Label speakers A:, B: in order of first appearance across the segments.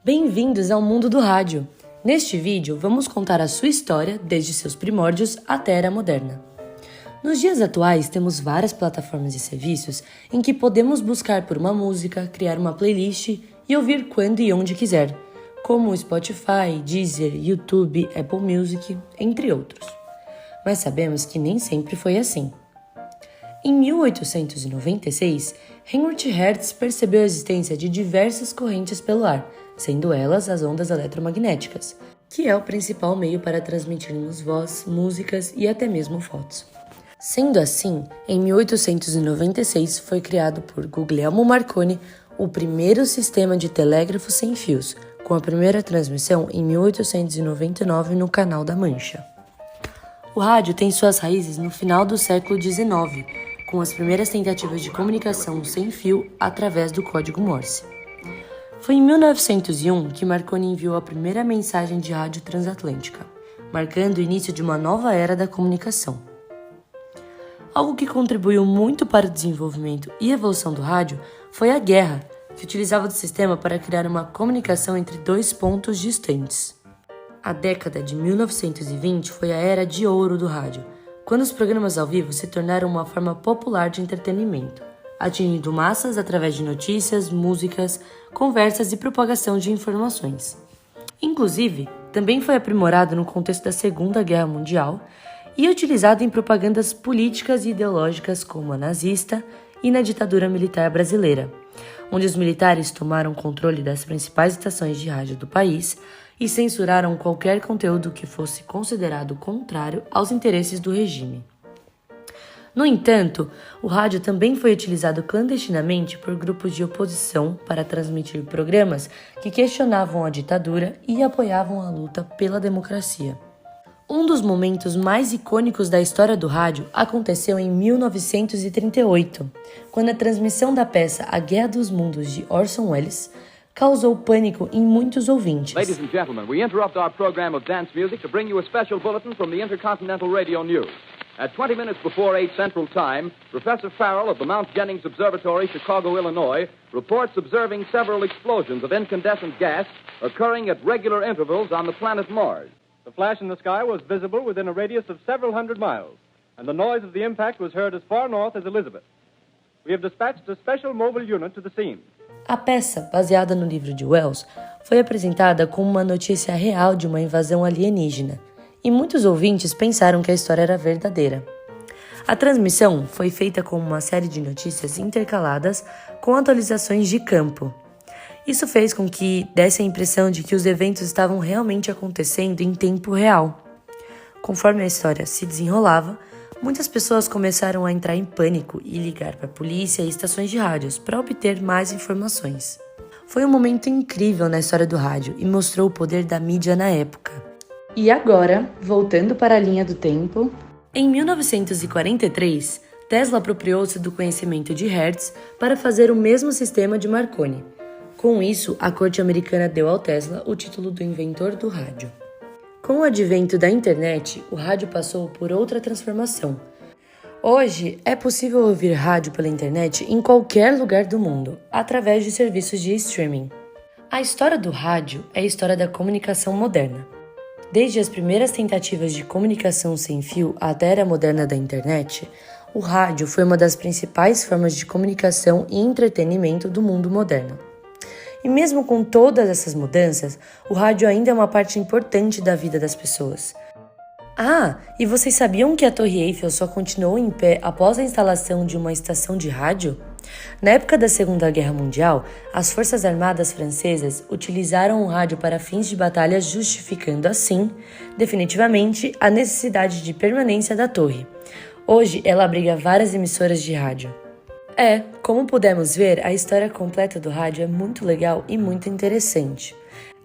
A: Bem-vindos ao mundo do rádio! Neste vídeo, vamos contar a sua história desde seus primórdios até a era moderna. Nos dias atuais, temos várias plataformas e serviços em que podemos buscar por uma música, criar uma playlist e ouvir quando e onde quiser, como o Spotify, Deezer, YouTube, Apple Music, entre outros. Mas sabemos que nem sempre foi assim. Em 1896, Heinrich Hertz percebeu a existência de diversas correntes pelo ar, sendo elas as ondas eletromagnéticas, que é o principal meio para transmitirmos voz, músicas e até mesmo fotos. Sendo assim, em 1896 foi criado por Guglielmo Marconi o primeiro sistema de telégrafo sem fios, com a primeira transmissão em 1899 no Canal da Mancha. O rádio tem suas raízes no final do século XIX, com as primeiras tentativas de comunicação sem fio através do código Morse. Foi em 1901 que Marconi enviou a primeira mensagem de rádio transatlântica, marcando o início de uma nova era da comunicação. Algo que contribuiu muito para o desenvolvimento e evolução do rádio foi a guerra, que utilizava do sistema para criar uma comunicação entre dois pontos distantes. A década de 1920 foi a era de ouro do rádio, quando os programas ao vivo se tornaram uma forma popular de entretenimento, atingindo massas através de notícias, músicas, conversas e propagação de informações. Inclusive, também foi aprimorado no contexto da Segunda Guerra Mundial e utilizado em propagandas políticas e ideológicas como a nazista e na ditadura militar brasileira, onde os militares tomaram controle das principais estações de rádio do país e censuraram qualquer conteúdo que fosse considerado contrário aos interesses do regime. No entanto, o rádio também foi utilizado clandestinamente por grupos de oposição para transmitir programas que questionavam a ditadura e apoiavam a luta pela democracia. Um dos momentos mais icônicos da história do rádio aconteceu em 1938, quando a transmissão da peça A Guerra dos Mundos de Orson Welles causou pânico em muitos ouvintes.
B: Ladies and gentlemen, we interrupt our program of dance music to bring you a special bulletin from the Intercontinental Radio News. At 20 minutes before 8 Central Time, Professor Farrell of the Mount Jennings Observatory, Chicago, Illinois, reports observing several explosions of incandescent gas occurring at regular intervals on the planet Mars.
C: The flash in the sky was visible within a radius of several hundred miles, and the noise of the impact was heard as far north as Elizabeth. We have dispatched a special mobile unit to the scene.
A: A peça, baseada no livro de Wells, foi apresentada como uma notícia real de uma invasão alienígena, e muitos ouvintes pensaram que a história era verdadeira. A transmissão foi feita com uma série de notícias intercaladas com atualizações de campo. Isso fez com que desse a impressão de que os eventos estavam realmente acontecendo em tempo real. Conforme a história se desenrolava, muitas pessoas começaram a entrar em pânico e ligar para a polícia e estações de rádios para obter mais informações. Foi um momento incrível na história do rádio e mostrou o poder da mídia na época. E agora, voltando para a linha do tempo, em 1943, Tesla apropriou-se do conhecimento de Hertz para fazer o mesmo sistema de Marconi. Com isso, a corte americana deu ao Tesla o título do inventor do rádio. Com o advento da internet, o rádio passou por outra transformação. Hoje, é possível ouvir rádio pela internet em qualquer lugar do mundo, através de serviços de streaming. A história do rádio é a história da comunicação moderna. Desde as primeiras tentativas de comunicação sem fio até a era moderna da internet, o rádio foi uma das principais formas de comunicação e entretenimento do mundo moderno. E mesmo com todas essas mudanças, o rádio ainda é uma parte importante da vida das pessoas. Ah, e vocês sabiam que a Torre Eiffel só continuou em pé após a instalação de uma estação de rádio? Na época da Segunda Guerra Mundial, as Forças Armadas francesas utilizaram o rádio para fins de batalha, justificando assim, definitivamente, a necessidade de permanência da torre. Hoje, ela abriga várias emissoras de rádio. Como pudemos ver, a história completa do rádio é muito legal e muito interessante.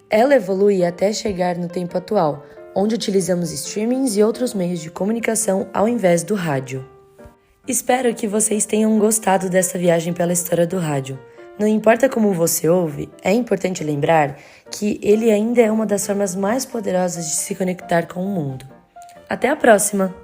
A: Ela evolui até chegar no tempo atual, onde utilizamos streamings e outros meios de comunicação ao invés do rádio. Espero que vocês tenham gostado dessa viagem pela história do rádio. Não importa como você ouve, é importante lembrar que ele ainda é uma das formas mais poderosas de se conectar com o mundo. Até a próxima!